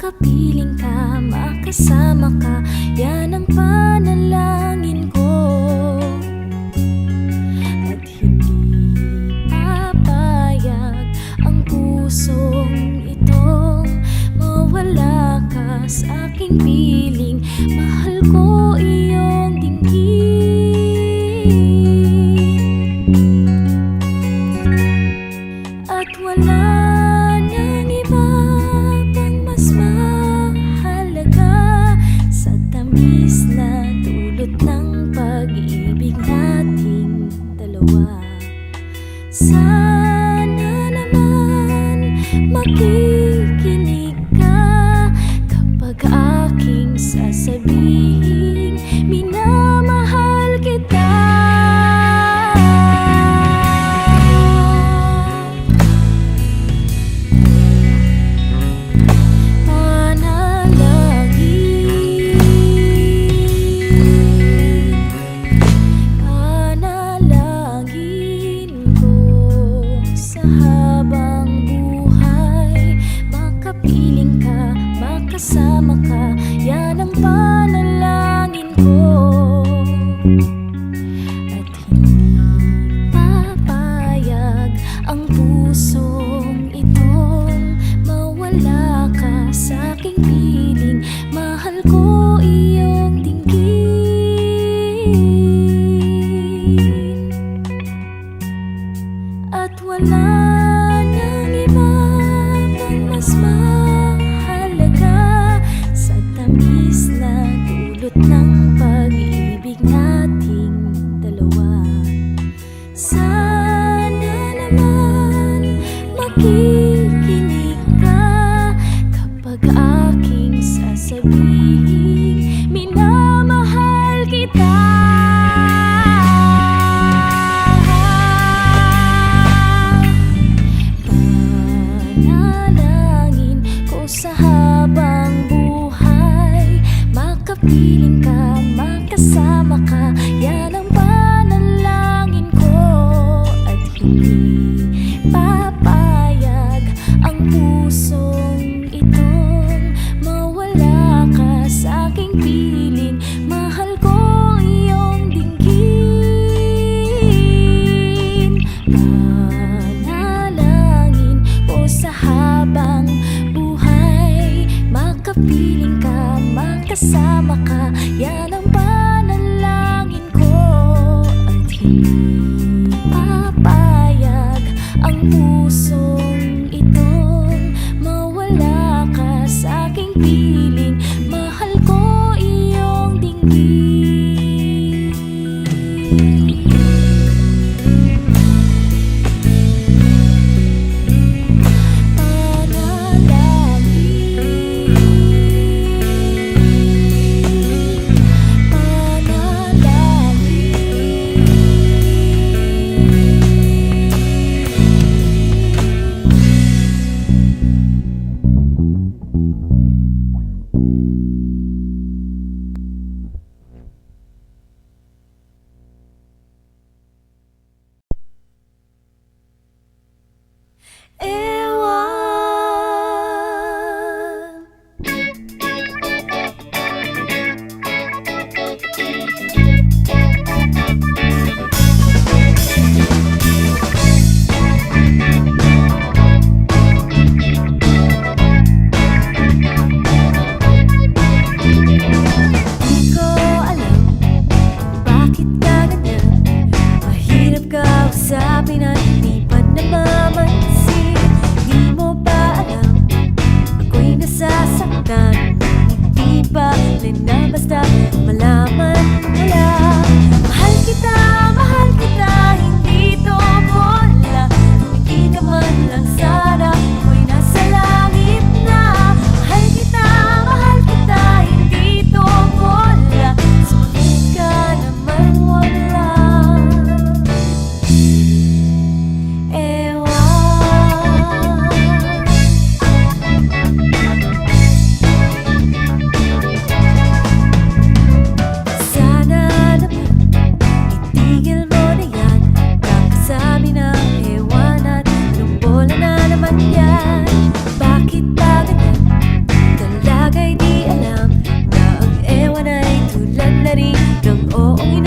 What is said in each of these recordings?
makapiling ka, makasama ka, yan ang panalangin ko. At hindi papayag ang pusong itong mawala ka sa aking piling. Mahal ko iyong dinggin, at wala nang iba pang mas mahalaga sa tamis na dulot ng pag-ibig nating dalawa. Sana naman makikinig ka kapag aking sasabihin minamahal kita. Panalangin, panalangin.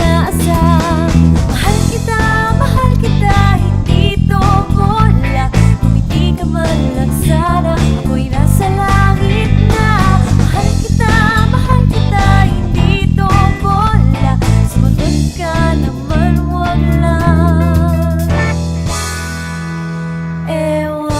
inaasam. Mahal kita, hindi to bola. Ngumiti ka man lang sana, ako'y nasa langit na. Mahal kita, hindi to bola. Sumagot ka naman, wag lang. Ewan.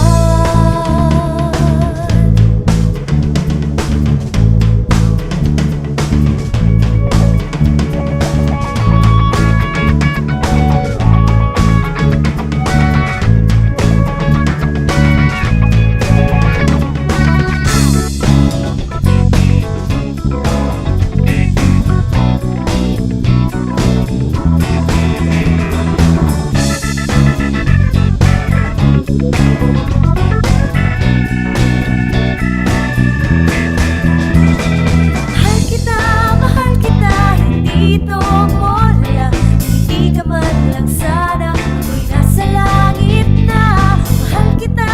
Mahal kita, hindi to bola. Hindi ka man lang sana, ako'y nasa langit na. Mahal kita,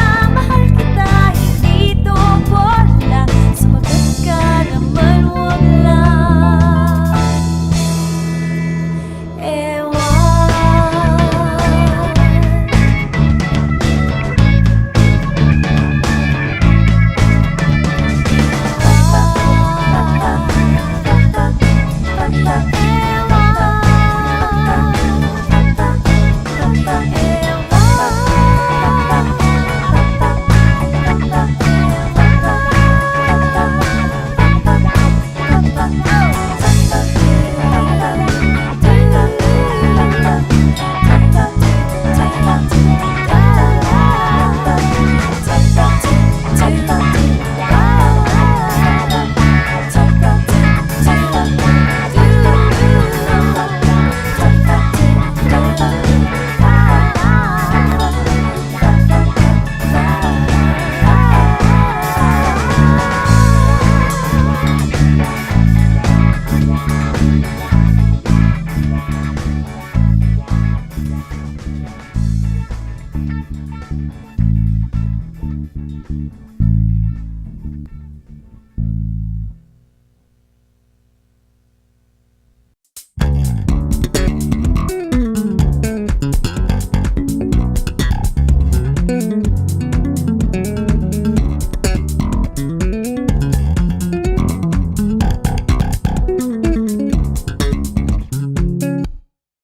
hindi to bola. Sumagot ka naman, wag lang. Ewan.